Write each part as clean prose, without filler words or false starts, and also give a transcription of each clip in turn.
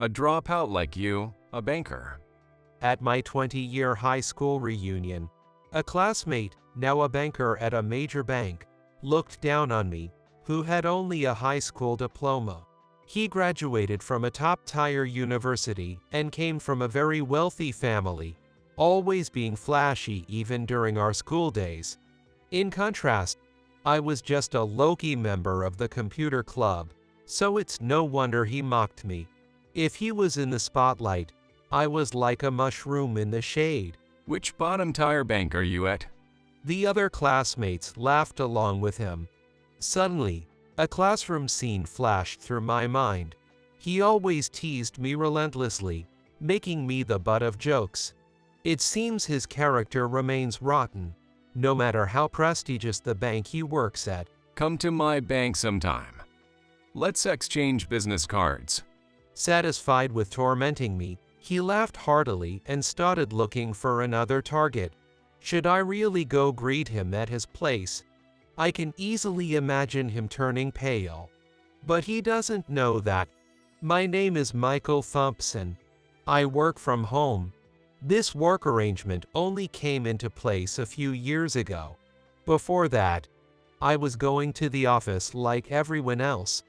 A dropout like you, a banker. At my 20-year high school reunion, a classmate, now a banker at a major bank, looked down on me, who had only a high school diploma. He graduated from a top-tier university and came from a very wealthy family, always being flashy even during our school days. In contrast, I was just a low-key member of the computer club, so it's no wonder he mocked me. If he was in the spotlight, I was like a mushroom in the shade. Which bottom-tier bank are you at? The other classmates laughed along with him. Suddenly, a classroom scene flashed through my mind. He always teased me relentlessly, making me the butt of jokes. It seems his character remains rotten, no matter how prestigious the bank he works at. Come to my bank sometime. Let's exchange business cards. Satisfied with tormenting me, he laughed heartily and started looking for another target. Should I really go greet him at his place? I can easily imagine him turning pale. But he doesn't know that. My name is Michael Thompson. I work from home. This work arrangement only came into place a few years ago. Before that, I was going to the office like everyone else.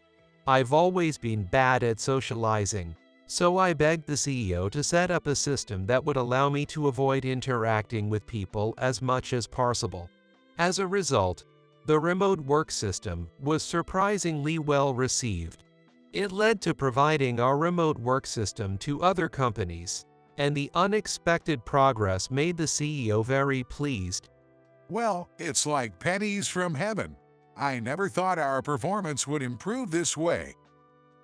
I've always been bad at socializing, so I begged the CEO to set up a system that would allow me to avoid interacting with people as much as possible. As a result, the remote work system was surprisingly well received. It led to providing our remote work system to other companies, and the unexpected progress made the CEO very pleased. Well, it's like pennies from heaven. I never thought our performance would improve this way,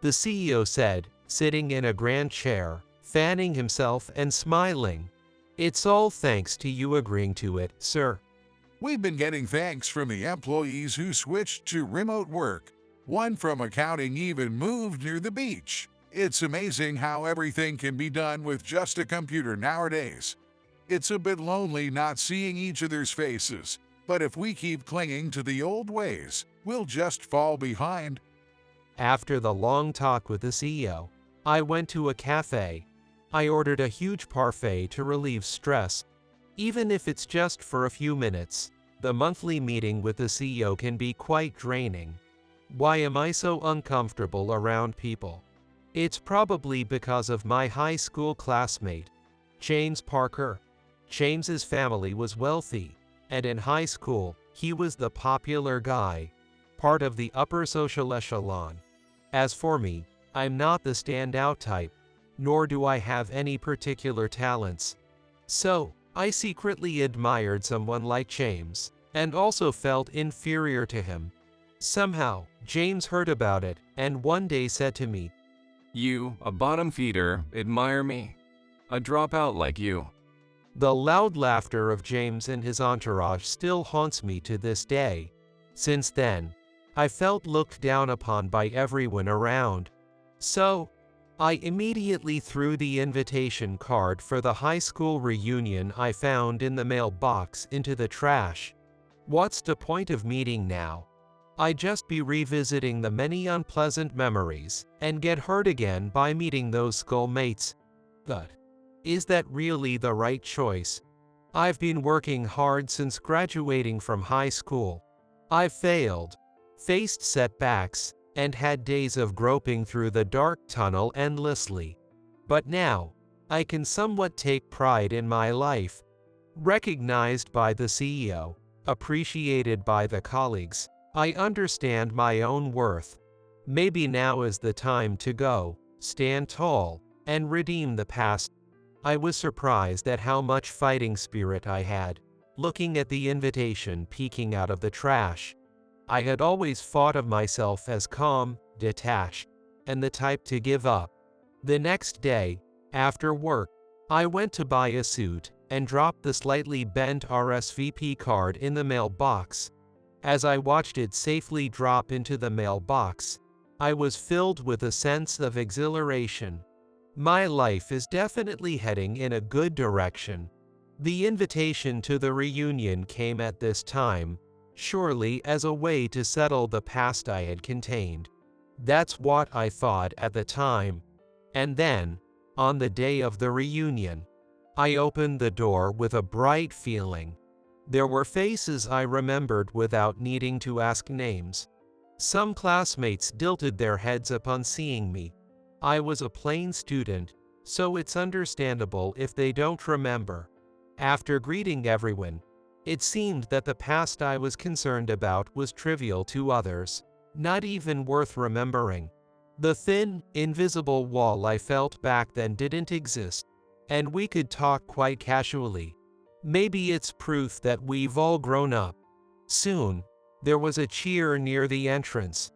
The CEO said, sitting in a grand chair, fanning himself and smiling. It's all thanks to you agreeing to it, sir. We've been getting thanks from the employees who switched to remote work. One from accounting even moved near the beach. It's amazing how everything can be done with just a computer nowadays. It's a bit lonely not seeing each other's faces, but if we keep clinging to the old ways, we'll just fall behind. After the long talk with the CEO, I went to a cafe. I ordered a huge parfait to relieve stress. Even if it's just for a few minutes, the monthly meeting with the CEO can be quite draining. Why am I so uncomfortable around people? It's probably because of my high school classmate, James Parker. James's family was wealthy, and in high school, he was the popular guy, part of the upper social echelon. As for me, I'm not the standout type, nor do I have any particular talents. So, I secretly admired someone like James, and also felt inferior to him. Somehow, James heard about it, and one day said to me, You, a bottom feeder, admire me. A dropout like you. The loud laughter of James and his entourage still haunts me to this day. Since then, I felt looked down upon by everyone around. So, I immediately threw the invitation card for the high school reunion I found in the mailbox into the trash. What's the point of meeting now? I'd just be revisiting the many unpleasant memories and get hurt again by meeting those schoolmates. But is that really the right choice? I've been working hard since graduating from high school. I've failed, faced setbacks, and had days of groping through the dark tunnel endlessly. But now, I can somewhat take pride in my life. Recognized by the CEO, appreciated by the colleagues, I understand my own worth. Maybe now is the time to go, stand tall, and redeem the past. I was surprised at how much fighting spirit I had, looking at the invitation peeking out of the trash. I had always thought of myself as calm, detached, and the type to give up. The next day, after work, I went to buy a suit and dropped the slightly bent RSVP card in the mailbox. As I watched it safely drop into the mailbox, I was filled with a sense of exhilaration. My life is definitely heading in a good direction. The invitation to the reunion came at this time, surely as a way to settle the past I had contained. That's what I thought at the time. And then, on the day of the reunion, I opened the door with a bright feeling. There were faces I remembered without needing to ask names. Some classmates tilted their heads upon seeing me. I was a plain student, so it's understandable if they don't remember. After greeting everyone, it seemed that the past I was concerned about was trivial to others, not even worth remembering. The thin, invisible wall I felt back then didn't exist, and we could talk quite casually. Maybe it's proof that we've all grown up. Soon, there was a cheer near the entrance.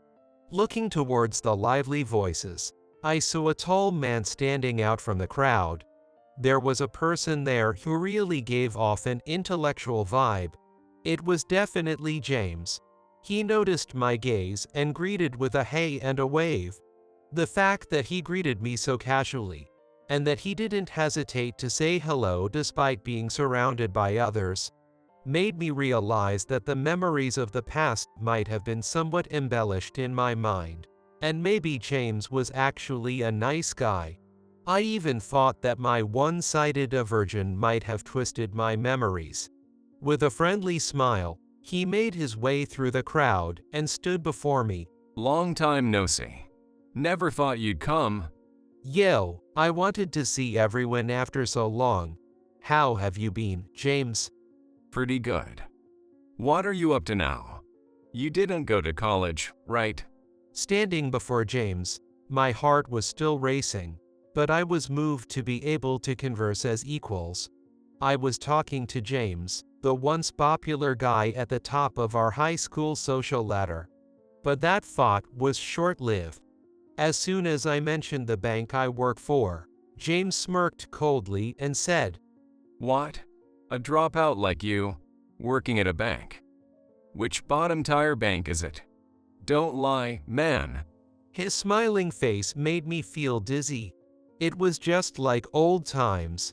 Looking towards the lively voices, I saw a tall man standing out from the crowd. There was a person there who really gave off an intellectual vibe. It was definitely James. He noticed my gaze and greeted with a hey and a wave. The fact that he greeted me so casually, and that he didn't hesitate to say hello despite being surrounded by others, made me realize that the memories of the past might have been somewhat embellished in my mind, and maybe James was actually a nice guy. I even thought that my one-sided aversion might have twisted my memories. With a friendly smile, he made his way through the crowd and stood before me. Long time no see. Never thought you'd come. Yo, I wanted to see everyone after so long. How have you been, James? Pretty good. What are you up to now? You didn't go to college, right? Standing before James, my heart was still racing, but I was moved to be able to converse as equals. I was talking to James, the once popular guy at the top of our high school social ladder. But that thought was short-lived. As soon as I mentioned the bank I work for, James smirked coldly and said, What? A dropout like you, working at a bank? Which bottom-tier bank is it? Don't lie, man. His smiling face made me feel dizzy. It was just like old times.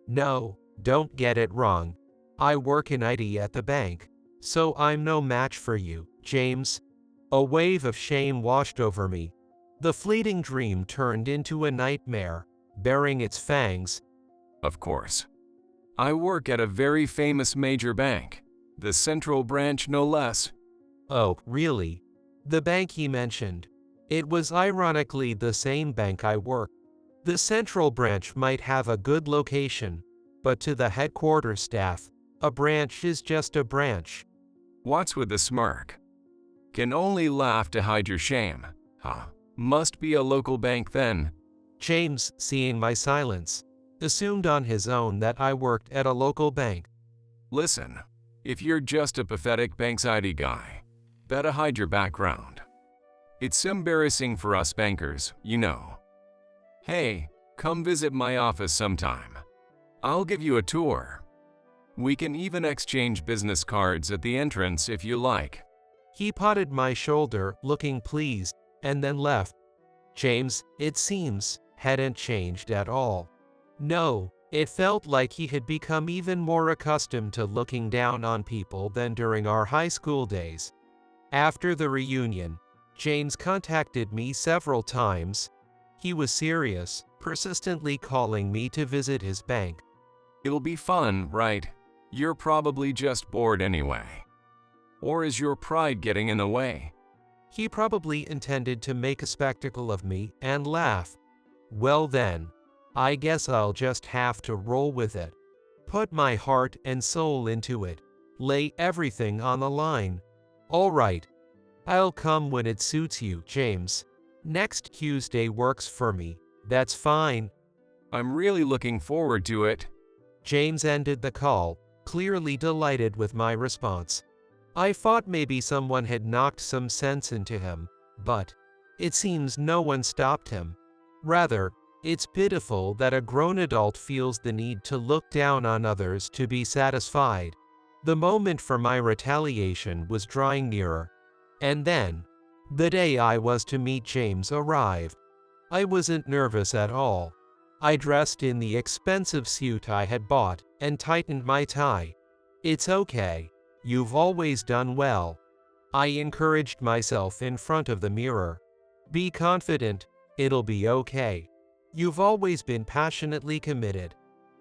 No, don't get it wrong. I work in IT at the bank, so I'm no match for you, James. A wave of shame washed over me. The fleeting dream turned into a nightmare, baring its fangs. Of course. I work at a very famous major bank, the Central Branch no less. Oh, really? The bank he mentioned. It was ironically the same bank I work. The Central Branch might have a good location, but to the headquarters staff, a branch is just a branch. What's with the smirk? Can only laugh to hide your shame, huh? Must be a local bank then. James, seeing my silence, assumed on his own that I worked at a local bank. Listen, if you're just a pathetic bank's ID guy, better hide your background. It's embarrassing for us bankers, you know. Hey, come visit my office sometime. I'll give you a tour. We can even exchange business cards at the entrance if you like. He patted my shoulder, looking pleased, and then left. James, it seems, hadn't changed at all. No, it felt like he had become even more accustomed to looking down on people than during our high school days. After the reunion, James contacted me several times. He was serious, persistently calling me to visit his bank. It'll be fun, right? You're probably just bored anyway. Or is your pride getting in the way? He probably intended to make a spectacle of me and laugh. Well then, I guess I'll just have to roll with it. Put my heart and soul into it. Lay everything on the line. All right. I'll come when it suits you, James. Next Tuesday works for me. That's fine. I'm really looking forward to it. James ended the call, clearly delighted with my response. I thought maybe someone had knocked some sense into him, but it seems no one stopped him. Rather, it's pitiful that a grown adult feels the need to look down on others to be satisfied. The moment for my retaliation was drawing nearer. And then, the day I was to meet James arrived. I wasn't nervous at all. I dressed in the expensive suit I had bought and tightened my tie. It's okay. You've always done well. I encouraged myself in front of the mirror. Be confident, it'll be okay. You've always been passionately committed.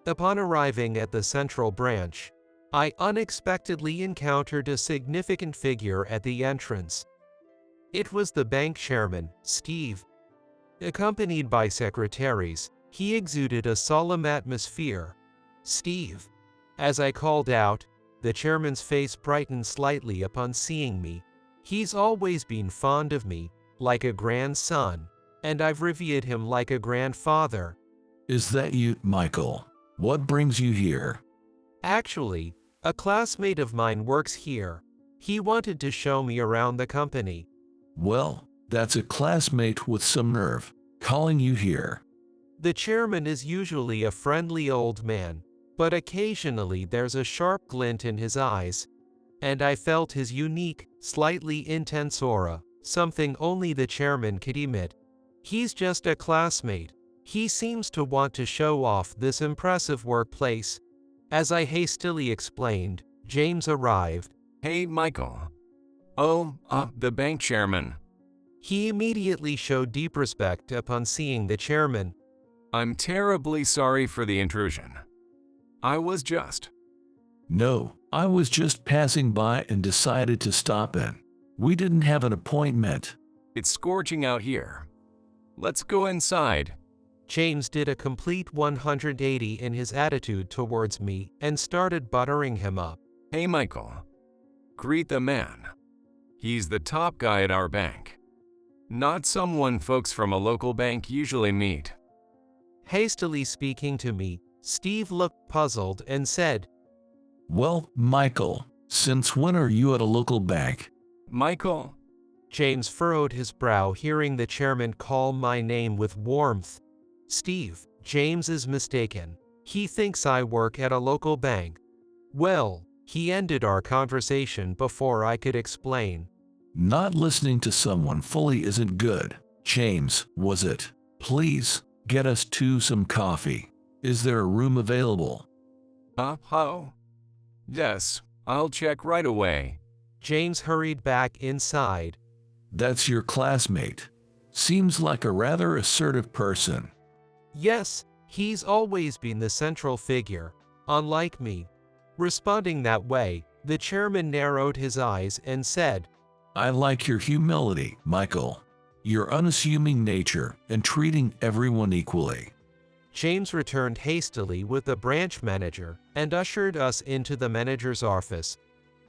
Upon arriving at the central branch, I unexpectedly encountered a significant figure at the entrance. It was the bank chairman, Steve. Accompanied by secretaries, he exuded a solemn atmosphere. "Steve." As I called out, the chairman's face brightened slightly upon seeing me. He's always been fond of me, like a grandson, and I've revered him like a grandfather. Is that you, Michael? What brings you here? Actually, a classmate of mine works here. He wanted to show me around the company. Well, that's a classmate with some nerve, calling you here. The chairman is usually a friendly old man, but occasionally there's a sharp glint in his eyes, and I felt his unique, slightly intense aura, something only the chairman could emit. He's just a classmate. He seems to want to show off this impressive workplace. As I hastily explained, James arrived. Hey, Michael. Oh, the bank chairman. He immediately showed deep respect upon seeing the chairman. I'm terribly sorry for the intrusion. I was just... No, I was just passing by and decided to stop in. We didn't have an appointment. It's scorching out here. Let's go inside. James did a complete 180 in his attitude towards me and started buttering him up. Hey, Michael. Greet the man. He's the top guy at our bank. Not someone folks from a local bank usually meet. Hastily speaking to me, Steve looked puzzled and said, Well, Michael, since when are you at a local bank? Michael? James furrowed his brow hearing the chairman call my name with warmth. Steve, James is mistaken. He thinks I work at a local bank. Well, he ended our conversation before I could explain. Not listening to someone fully isn't good. James, was it? Please, get us two some coffee. Is there a room available? How? Yes, I'll check right away. James hurried back inside. That's your classmate. Seems like a rather assertive person. Yes, he's always been the central figure, unlike me. Responding that way, the chairman narrowed his eyes and said, I like your humility, Michael. Your unassuming nature and treating everyone equally. James returned hastily with the branch manager and ushered us into the manager's office.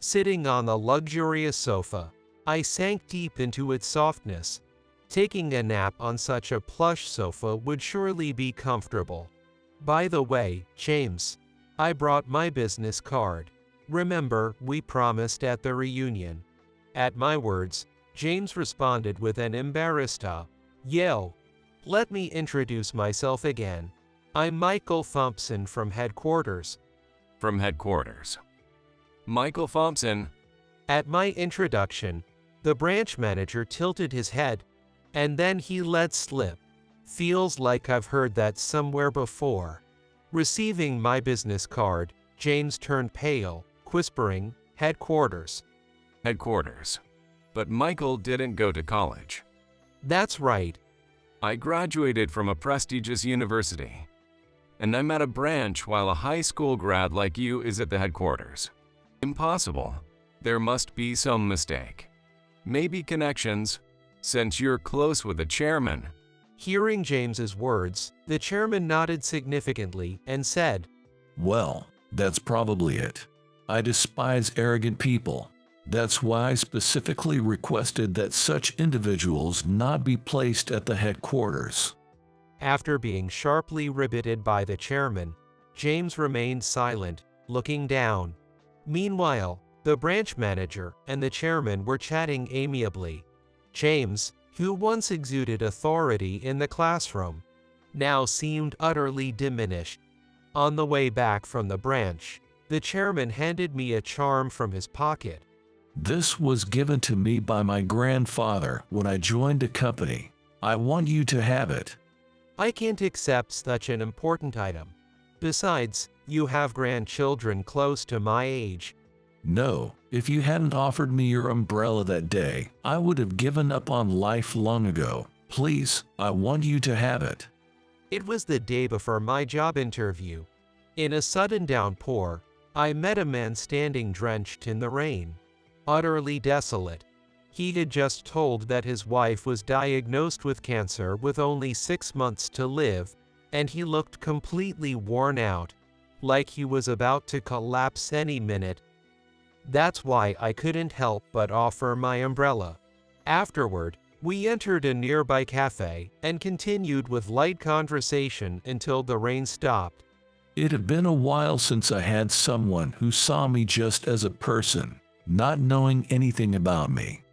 Sitting on the luxurious sofa, I sank deep into its softness. Taking a nap on such a plush sofa would surely be comfortable. By the way, James, I brought my business card. Remember, we promised at the reunion. At my words, James responded with an embarrassed yell. Let me introduce myself again. I'm Michael Thompson from headquarters. From headquarters. Michael Thompson. At my introduction, the branch manager tilted his head, and then he let slip. Feels like I've heard that somewhere before. Receiving my business card, James turned pale, whispering, headquarters. Headquarters. But Michael didn't go to college. That's right. I graduated from a prestigious university. And I'm at a branch while a high school grad like you is at the headquarters. Impossible. There must be some mistake. Maybe connections, since you're close with the chairman. Hearing James's words, the chairman nodded significantly and said, Well, that's probably it. I despise arrogant people. That's why I specifically requested that such individuals not be placed at the headquarters. After being sharply riveted by the chairman, James remained silent, looking down. Meanwhile, the branch manager and the chairman were chatting amiably. James, who once exuded authority in the classroom, now seemed utterly diminished. On the way back from the branch, the chairman handed me a charm from his pocket. This was given to me by my grandfather when I joined the company. I want you to have it. I can't accept such an important item. Besides, you have grandchildren close to my age. No, if you hadn't offered me your umbrella that day, I would have given up on life long ago. Please, I want you to have it. It was the day before my job interview. In a sudden downpour, I met a man standing drenched in the rain, utterly desolate. He had just told that his wife was diagnosed with cancer with only 6 months to live, and he looked completely worn out, like he was about to collapse any minute. That's why I couldn't help but offer my umbrella. Afterward, we entered a nearby cafe and continued with light conversation until the rain stopped. It had been a while since I had someone who saw me just as a person, not knowing anything about me.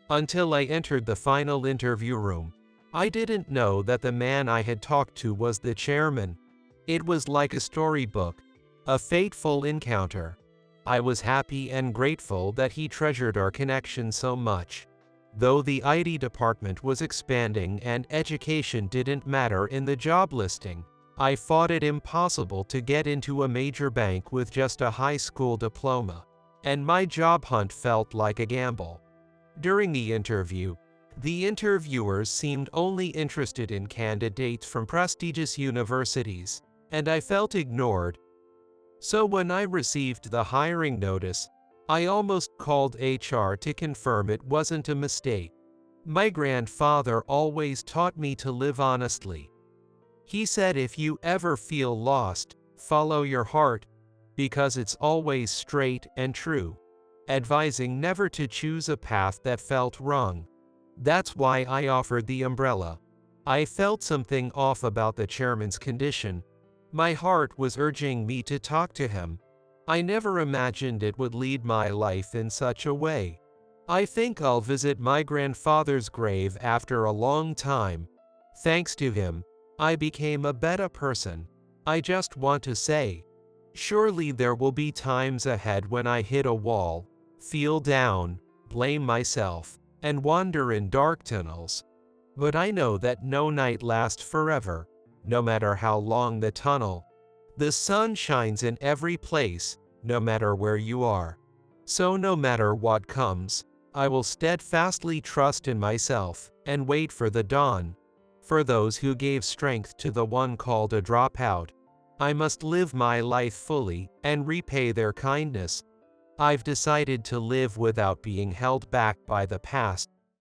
Until I entered the final interview room, I didn't know that the man I had talked to was the chairman. It was like a storybook, a fateful encounter. I was happy and grateful that he treasured our connection so much. Though the IT department was expanding and education didn't matter in the job listing, I thought it impossible to get into a major bank with just a high school diploma, and my job hunt felt like a gamble. During the interview, the interviewers seemed only interested in candidates from prestigious universities, and I felt ignored. So when I received the hiring notice, I almost called HR to confirm it wasn't a mistake. My grandfather always taught me to live honestly. He said if you ever feel lost, follow your heart, because it's always straight and true, advising never to choose a path that felt wrong. That's why I offered the umbrella. I felt something off about the chairman's condition. My heart was urging me to talk to him. I never imagined it would lead my life in such a way. I think I'll visit my grandfather's grave after a long time. Thanks to him, I became a better person. I just want to say, surely there will be times ahead when I hit a wall, feel down, blame myself, and wander in dark tunnels. But I know that no night lasts forever, no matter how long the tunnel. The sun shines in every place, no matter where you are. So no matter what comes, I will steadfastly trust in myself and wait for the dawn. For those who gave strength to the one called a dropout, I must live my life fully and repay their kindness. I've decided to live without being held back by the past.